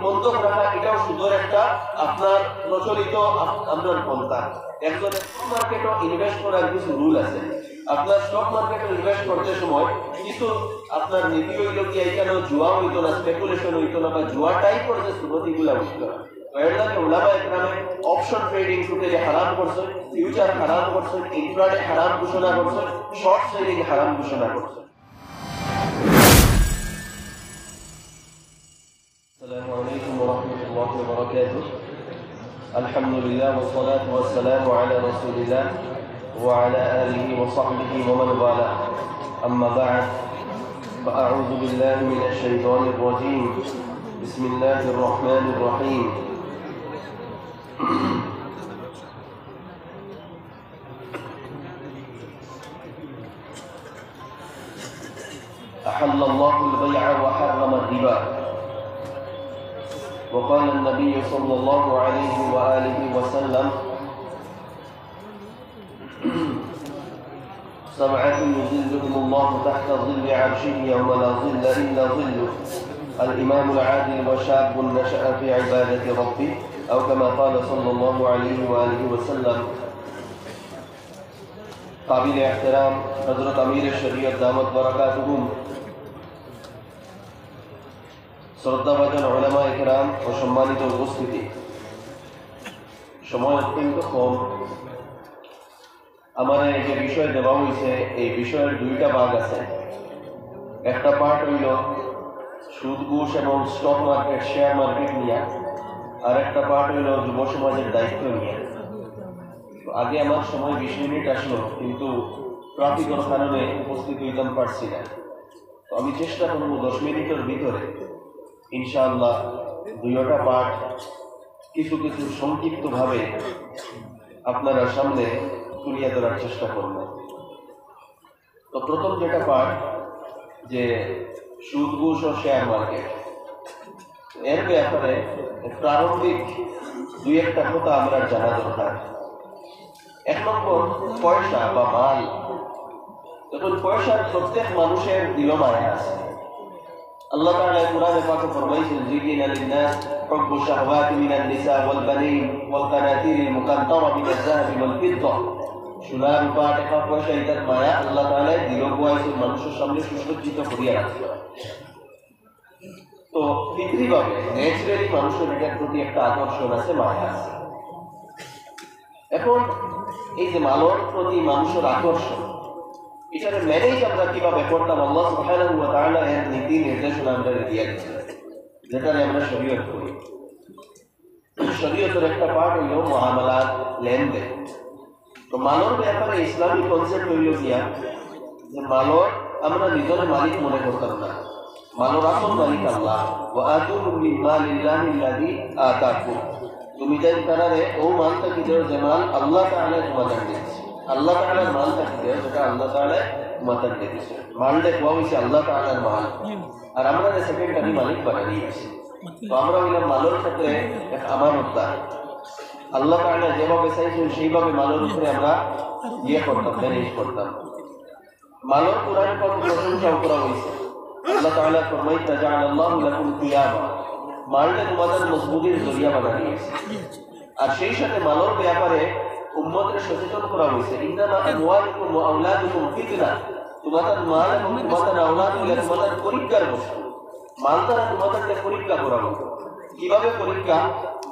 বন্ধক রাখা এটাও সুদের একটা আপনার প্রচলিত আপনার পন্থা। একজন স্টক মার্কেটও ইনভেস্ট করার কিছু রুল আছে। আপনার স্টক মার্কেটে ইনভেস্ট করতে সময় কিছু আপনার নীতি হইল কি এখানে জুয়া হইতো না, স্পেকুলেশন হইতো না, বা জুয়া টাইপের যে সুরতিগুলা হইতো না। অপশন ট্রেডিং টোটালি হারাম করছে, ফিউচার হারাম করছে, ইন্ট্রাডে হারাম ঘোষণা করছে, শর্ট সেলিং হারাম ঘোষণা করছে। السلام عليكم ورحمة الله وبركاته. الحمد لله والصلاة والسلام على رسول الله وعلى آله وصحبه ومن والاه. أما بعد فأعوذ بالله من الشيطان الرجيم. بسم الله الرحمن الرحيم. أحل الله البيع وحرم الربا. وقال النبي صلى الله عليه وآله وسلم: سبعة يظلهم الله تحت ظل عرشه يوم لا ظل إلا ظله: الإمام العادل وشاب نشأ في عبادة ربه، أو كما قال صلى الله عليه وآله وسلم. قابل احترام حضرت أمير الشريعة دامت بركاتهم, শ্রদ্ধাভাজন উলামা ইকরাম ও সম্মানিত উপস্থিতি, সময় অত্যন্ত কম। আমার যে বিষয় দেওয়া হয়েছে এই বিষয়ের দুইটা ভাগ আছে। একটা পার্ট হইল সুদ ঘুষ এবং স্টক মার্কেট, শেয়ার মার্কেট নিয়ে, আর একটা পার্ট হইল যুব সমাজের দায়িত্ব নিয়ে। আগে আমার সময় 20 মিনিট আসলো, কিন্তু ট্রাফিকের কারণে উপস্থিত হইতাম পারছি না। তো আমি চেষ্টা করব 10 মিনিটের ভিতরে ইনশাআল্লাহ দুইটা পাঠ কিছু কিছু সংক্ষিপ্তভাবে আপনারা সামনে তুলিয়ে ধরার চেষ্টা করব। তো প্রথম যেটা পাঠ, যে সুদ ঘুষ ও শেয়ার মার্কেট, এর ব্যাপারে প্রারম্ভিক দুই একটা কথা আমরা জানা দরকার। এক নম্বর, পয়সা বা মাল। যখন পয়সার প্রত্যেক মানুষের দিল মায়া আছে। আল্লাহ তাআলা কুরআনে পাকে ফরমাইছেন: যুযিনা লিন-নাস হুব্বু শাহওয়াতি মিনান নিসা ওয়াল বানিন ওয়াল কানাতিরিল মুকান্তারা মিনাজ যাহাবি ওয়াল ফিদ্দা। সোনা রূপা টাকা পয়সা এটার মায়া আল্লাহ তাআলা দিল বয়সে মানুষের সামনে সুসজ্জিত করিয়া রাখছে। তো ফিতরিভাবে ন্যাচারালি মানুষের এটার প্রতি একটা আকর্ষণ আছে, মায়া আছে। এখন এই যে মালের প্রতি মানুষের আকর্ষণ, এটাকে ম্যানেজ আমরা কিভাবে করতাম, আল্লাহ সুবহানাহু ওয়া তাআলা এর নীতি নির্দেশনা আমরা দিয়ে দিয়েছেন, যেটা আমরা শরীয়ত করি। শরীয়তের একটা পার্ট হইল মুআমালাত, লেনদেন। তো মালের ব্যাপারে ইসলামী কনসেপ্ট হইল গিয়া যে মালের আমরা নিজের মালিক মনে করতাম না। মালের আসল মালিক আল্লাহ। ওয়া আতুহু মিন মালিল্লাহি আল্লাযী আতাকুম। তুমি যাই তারারে ও মালটা কি দেও, যে মাল আল্লাহ তাআলা তোমাদের দিয়েছে। আল্লাহ তাআলার মালটা কি দেও, যেটা আল্লাহ তাআলা তোমাদের দিয়েছে। মালটা কোয়া হইছে আল্লাহ তাআলার মাল, আর আমরা সেকেন্ডারি মালিক বানিয়ে দিয়েছি। তো আমরা হইলাম মালের ক্ষেত্রে এক আমানতদার। আল্লাহ তাআলা যেভাবে চাইছেন সেইভাবে মালের উপরে আমরা করতাম, ম্যানেজ করতাম। মালের কোরআনে কত প্রশংসা করা হয়েছে। আল্লাহ তাআলা ফরমাইতে: জাআলাল্লাহু লাকুম কিয়ামা। মালটা তোমাদের মজবুতির জরিয়া বানিয়ে দিয়েছে। আর সেই সাথে মালের ব্যাপারে উম্মতকে সচেতন করা হয়েছে। ইন্নামা আমওয়ালুকুম ওয়া আওলাদুকুম ফিতনা। তোমাদের মাল এবং তোমাদের আওলাদ হলো তোমাদের পরীক্ষার বস্তু। মাল দ্বারা তোমাদেরকে পরীক্ষা করা হবে। কিভাবে পরীক্ষা?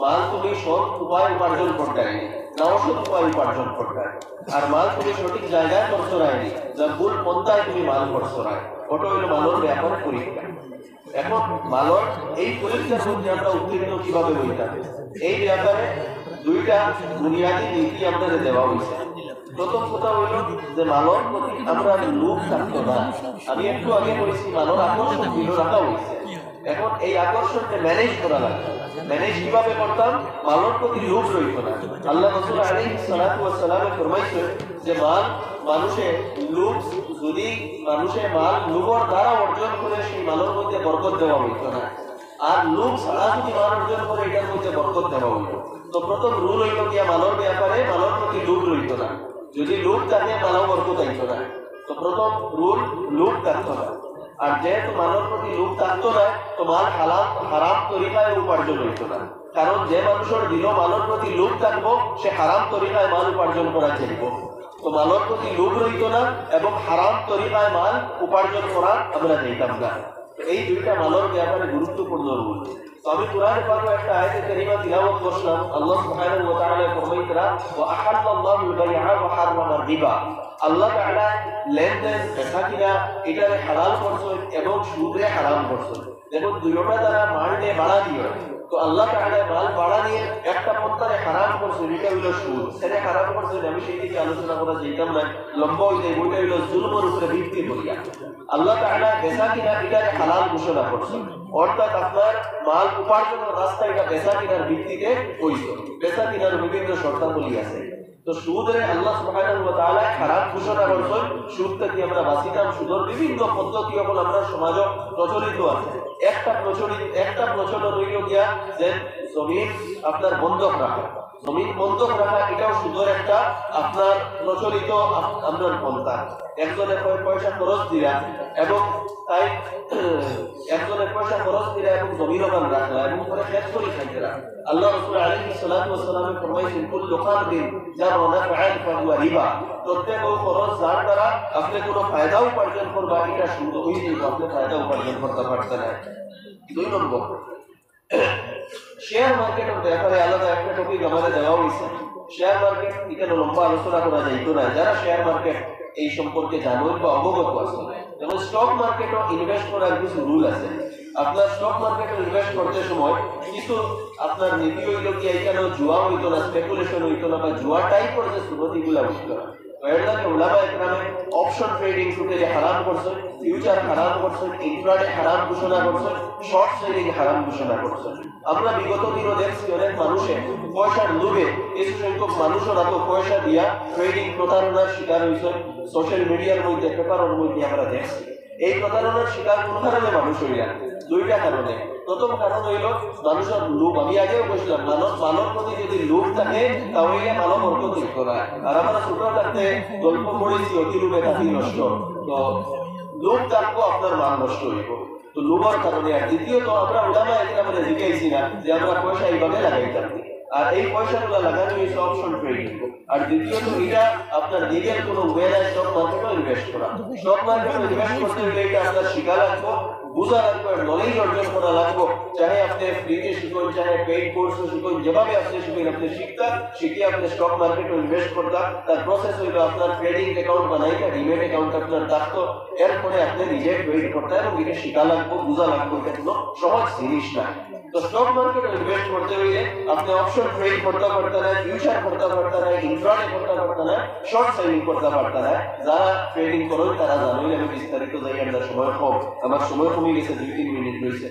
মাল তুমি সৎ উপায় উপার্জন করতে পারবে না, অসৎ উপায় উপার্জন করতে পারবে। আর মাল তুমি সঠিক জায়গায় করছো রায়নি, যা ভুল পন্থায় তুমি মাল করছো রায়, ওটা হলো মালের ব্যাপারে পরীক্ষা। এখন মালের এই পরীক্ষার মধ্যে আমরা উত্তীর্ণ কিভাবে হইতাম, এই ব্যাপারে দুইটা বুনিয়াদী নীতি আমাদের দেওয়া হয়েছে। প্রথম কথা হইল যে মালের প্রতি আমরা লোভ থাকতো না। আমি একটু আগে বলেছি মালের আকর্ষণ দৃঢ় রাখা হয়েছে। এখন এই আকর্ষণকে ম্যানেজ করা লাগবে। ম্যানেজ কিভাবে করতাম? মালের প্রতি লোভ রইত না। আল্লাহ রাসূল আলাইহিস সালাতু ওয়াস সালাম ফরমাইছেন যে মানুষের লোভ, যদি মানুষের মাল লোভের দ্বারা অর্জন করে সেই মালের মধ্যে বরকত দেওয়া হইত না। আর লোভ ছাড়া যদি মাল অর্জন করে এটার মধ্যে বরকত দেওয়া হইত। তো প্রথম রুল হইল গিয়া মালের ব্যাপারে মালের প্রতি লোভ রইত না। যদি লোভ থাকে মালও বরকত আইত না। তো প্রথম রুল লোভ থাকতো না। আর যেহেতু মালের প্রতি লোভ থাকতো না, তো মাল হারাম তরিকায় উপার্জন হইতো না। কারণ যে মানুষের দিল মালের প্রতি লোভ থাকবো, সে হারাম তরিকায় মাল উপার্জন করা চাইব। তো মালের প্রতি লোভ রইত না এবং হারাম তরিকায় মাল উপার্জন করা আমরা চাইতাম না। এই দুইটা মালের ব্যাপারে গুরুত্বপূর্ণ রূল। তো আমি কুরআন পাকে একটা আয়াতে কারিমা তিলাওয়াত করলাম। আল্লাহ সুবহানাহু ওয়া তাআলা ফরমাইতরা ওয়া আহাল্লাল্লাহুল বাই'a ওয়া হারামার রিবা। আল্লাহ তাআলা লেনদেন বেচাকেনা এটারে হালাল করছেন এবং সুদে হারাম করছেন। দেখুন দুইটা দ্বারা মাল নিয়ে বাড়া দিয়ে, তো আল্লাহ তাআলা মাল বাড়া নিয়ে একটা পন্থারে হারাম করছেন, এটা হলো সুদ। সেটা হারাম করছেন, আমি সেই দিকে আলোচনা করা যেতাম না, লম্বা হয়ে যায়। ওইটা হলো জুলমের উপরে ভিত্তি করিয়া আল্লাহ তাআলা বেচাকেনা এটারে হালাল ঘোষণা করছেন। অর্থাৎ আপনার মাল উপার্জনের রাস্তা এটা বেচাকেনার ভিত্তিতে হইত। বেচাকেনার বিভিন্ন শর্তাবলী আছে। তো সুদের আল্লাহ সুবহানাহু ওয়া তাআলা হারাম ঘোষণা করছেন। সুদ থেকে আমরা বাঁচিতাম। সুদের বিভিন্ন পদ্ধতি এখন আমরা সমাজে প্রচলিত আছে। একটা প্রচলন হইল গিয়া যে জমিন আপনার বন্ধক রাখা। জমিন বন্ধক রাখা এটাও সুদের একটা আপনার প্রচলিত আপনার পন্থা। একজনের পয়সা খরচ দিলা এবং তাই একজনের পয়সা খরচ দিলা এবং জমিন ওখানে রাখলা এবং পরে শেষ করে খাইতেরা। আল্লাহ রাসূল আলাইহিস সালাতু ওয়াস সালাম ফরমাইছেন কুল্লু খারদিন জাররা নাফআন ফাহুয়া রিবা। প্রত্যেক খরচ যার দ্বারা আপনি কোনো ফায়দা উপার্জন করবা, এটা সুদ হয়ে যাবে, আপনি ফায়দা উপার্জন করতে পারছেন না। 2 নম্বর, শেয়ার মার্কেটের ব্যাপারে আলাদা একটা টপিক আমাদের দেওয়া হয়েছে। শেয়ার মার্কেট এখানে লম্বা আলোচনা করা যাইতো না। যারা শেয়ার মার্কেট এই সম্পর্কে জানেন বা অবগত আছে, যেমন স্টক মার্কেটও ইনভেস্ট করার কিছু রুল আছে। আপনার স্টক মার্কেটে ইনভেস্ট করতে সময় কিছু আপনার নীতি হইল কি এখানে জুয়া হইতো না, স্পেকুলেশন হইতো না, বা জুয়া টাইপের যে সুরতিগুলা হইতো না। অপশন ট্রেডিং টোটালি হারাম করছেন, ফিউচার হারাম করছেন, ইন্ট্রাডে হারাম ঘোষণা করছেন, শর্ট সেলিং হারাম ঘোষণা করছেন। আমরা বিগত দিনও দেখছি অনেক মানুষের পয়সার লোভে কিছু সংখ্যক মানুষরা তো পয়সা দিয়া ট্রেডিং প্রতারণার শিকার হয়েছেন। সোশ্যাল মিডিয়ার মধ্যে, পেপারের মধ্যে আমরা দেখছি। এই প্রতারণার শিকার কোন কারণে মানুষ হইয়া? 2টা কারণে। প্রথম কারণ হইল মানুষের লোভ। আমি আগেও বলছিলাম, মানব প্রতি যদি লোভ থাকে তাহলে মানব বরকত হইতো না। আর আমরা ছোট থাকতে গল্প পড়েছি অতি লোভে তাঁতি নষ্ট। তো লোভ থাকবো আপনার মান নষ্ট হইব, তো লোভের কারণে। আর দ্বিতীয়ত আমরা উলামায়ে কেরামকে জিজ্ঞাসি না যে আমরা পয়সা এইভাবে লাগাইতাম, আর এই পয়সাগুলো লাগানো হয়েছে অপশন ট্রেডিং। আর দ্বিতীয়ত এটা আপনার নিজের কোনো ওয়েলায় স্টক মার্কেটও ইনভেস্ট করা। স্টক মার্কেটে ইনভেস্ট করতে হলে এটা আপনার শিখা লাগবো, বুঝা লাগবে, নলেজ অর্জন করা লাগবো। চাহে আপনি ফ্রিতে শিখুন, চাহে পেইড কোর্স শিখুন, যেভাবে আপনি শিখুন, আপনি শিখে আপনি স্টক মার্কেটে ইনভেস্ট করতাম। তার প্রসেস হইল আপনার ট্রেডিং অ্যাকাউন্ট বানাইতে, ডিমেট অ্যাকাউন্ট আপনার থাকতো। এরপরে আপনি নিজে ট্রেড করতে এবং এটা শিখা লাগবো, বুঝা লাগবো। এটা কোনো সহজ জিনিস না। তো স্টক মার্কেটে ইনভেস্ট করতে হইলে আপনি অপশন ট্রেড করতে পারতেন না, ফিউচার করতে পারতেন না, ইন্ট্রাডে করতে পারতেন না, শর্ট সেলিং করতে পারতেন না। যারা ট্রেডিং করেন তারা জানেন। আমি বিস্তারিত যাই, আমরা সময় কম, আমার সময় কমে গেছে, 2-3 মিনিট রয়েছে।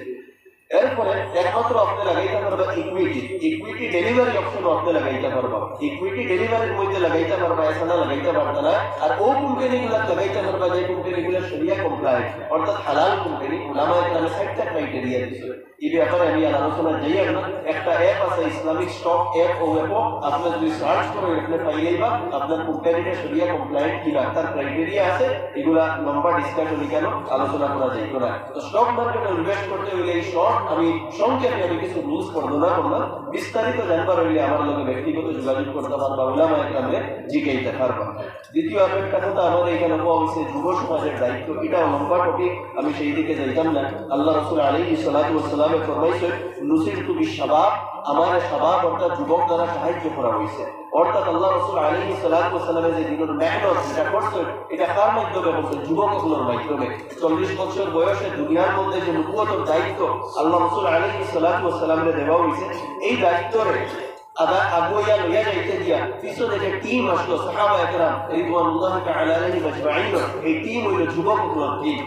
এরপরে একমাত্র আপনি লাগাইতে পারবা ইকুইটি ডেলিভারি অপশন আপনি লাগাইতে পারবা। ইকুইটি ডেলিভারির মধ্যে লাগাইতে পারবা, এছাড়া লাগাইতে পারবা না। আর ও কোম্পানিগুলো লাগাইতে পারবা যে কোম্পানিগুলো শরিয়া কমপ্লায়েন্ট, অর্থাৎ হালাল কোম্পানি। উলামায়ে কেরাম 7টা ক্রাইটেরিয়া দিয়েছে। এই ব্যাপারে আমি আলোচনা যাই না। একটা অ্যাপ আছে ইসলামিক স্টক অ্যাপ, ও অ্যাপও আপনি যদি সার্চ করেন আপনি পাইলেই বা আপনার কোম্পানিটা শরিয়া কমপ্লায়েন্ট কিনা, তার ক্রাইটেরিয়া আছে। এগুলা লম্বা ডিসকাশন কেন আলোচনা করা যাইত না। তো স্টক মার্কেটে ইনভেস্ট করতে হইলে এই শর্ট আমি সংক্ষেপে আমি কিছু রুলস বর্ণনা করলাম। বিস্তারিত জানবার হইলে আমার লগে ব্যক্তিগত যোগাযোগ করতে পারবা, উলামায়ে কেরামকে জিজ্ঞাসা পারবা। দ্বিতীয় আরেকটা কথা আমাদের এখানে বলা হয়েছে যুব সমাজের দায়িত্ব। এটাও লম্বা টপিক, আমি সেই দিকে যাইতাম না। আল্লাহ রাসূল আলাইহিস সালাতু ওয়াস সালাম ফরমাইছেন নুসিরতু বিশ-শাবাব, আমার শাবাব অর্থাৎ যুবক দ্বারা সাহায্য করা হয়েছে। অর্থাৎ আল্লাহ রাসূল আলাইহিস সালাতু ওয়াস সালামের যে দিনের মেহনত এটা করছেন, এটা কার মাধ্যমে করছেন? যুবকগুলোর মাধ্যমে। 40 বছর বয়সে দুনিয়ার মধ্যে যে নবুয়তের দায়িত্ব আল্লাহ রাসূল আলাইহিস সালাতু ওয়াস সালামের দেওয়া হয়েছে, এই দায়িত্বরে আগুয়া লইয়া যাইতে দিয়া পিছনে যে টিম আসলো সাহাবায়ে কেরাম রিদওয়ানুল্লাহি তাআলা আলাইহিম আজমাইন, এই টিম হইল যুবকগুলোর টিম।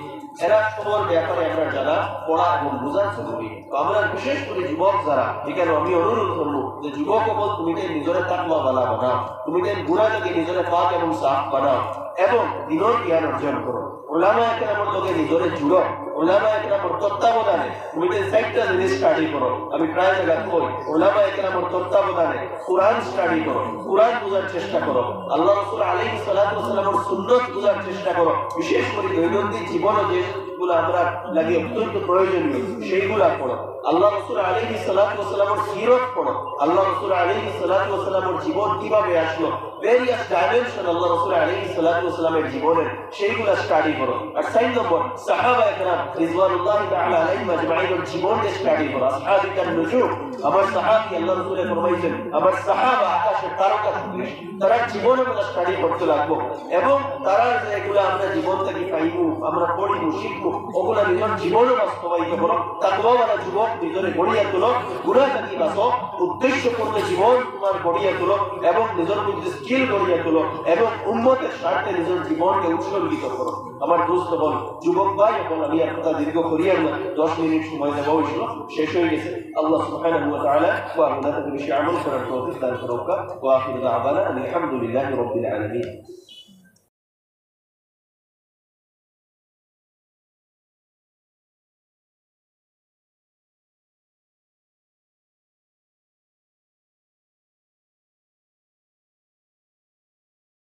এরা সবার ব্যাপারে আমরা যারা পড়া এবং বোঝার জরুরি। তো আমরা বিশেষ করে যুবক যারা, এখানে আমি অনুরোধ করবো যে যুবক বল তুমি নিজের তাকওয়া বানাও, তুমি গুনাহ থেকে নিজের পাক এবং সাফ বানাও এবং দিনের জ্ঞান অর্জন করো। উলামায়ে কেরামের লগে নিজরে জুড়ো, উলামায়ে কেরামের তত্ত্বাবধানে তুমি 4টা জিনিস স্টাডি করো। আমি প্রায় জায়গা কই উলামায়ে কেরামের তত্ত্বাবধানে কোরআন স্টাডি করো, কোরআন বোঝার চেষ্টা করো, আল্লাহ রাসূল আলাইহিস সালাতু ওয়াস সালামের সুন্নাত বোঝার চেষ্টা করো। বিশেষ করে দৈনন্দিন জীবনে যে যেগুলো আমরা লাগে অত্যন্ত প্রয়োজনীয় সেইগুলা পড়ো। আল্লাহ রাসূল আলাইহিস সালাতু ওয়াস সালামের সিরাত পড়ো। আল্লাহ রাসূল আলাইহিস সালাতু ওয়াস সালামের জীবন কিভাবে আসলো, ভেরিয়াস ডাইমেনশন আল্লাহ রাসূল আলাইহিস সালাতু ওয়াস সালামের জীবনের, সেইগুলা স্টাডি করো। আর 4 নম্বর সাহাবায়ে কেরাম রিজওয়ানুল্লাহি তাআলা আলাইহিম আজমাইনের জীবনকে স্টাডি করো। আসহাবিকান নুজুম, আমার সাহাবী আল্লাহ রাসূল ফরমাইছেন আমার সাহাবা আকাশের তারকা সদৃশ, তারা জীবনে আমরা স্টাডি করতে লাগবো এবং তারা যেগুলো আমরা জীবন থেকে পাইবো, আমরা পড়িব শিখবো, ওগুলা নিজের জীবনে বাস্তবায়িত করো। তাকওয়াওয়ালা যুবক নিজের গড়িয়া তোলো, গুনাহ থেকে বাঁচো, উদ্দেশ্যপূর্ণ জীবন তোমার গড়িয়া তোলো এবং নিজের মধ্যে স্কিল গড়িয়া তোলো এবং উম্মতের স্বার্থে নিজের জীবনকে উৎসর্গিত করো। আমার দোস্ত বল যুবক ভাই, এখন আমি আর কথা দীর্ঘ করিয়ার না, 10 মিনিট সময় দেওয়া হয়েছিল, শেষ হয়ে গেছে। আল্লাহ সুবহানাহু ওয়া তাআলা ওয়া বেশি আমল করার তৌফিক দান করুক। ওয়া আখিরু দাওয়ানা আলহামদুলিল্লাহি রাব্বিল আলামিন।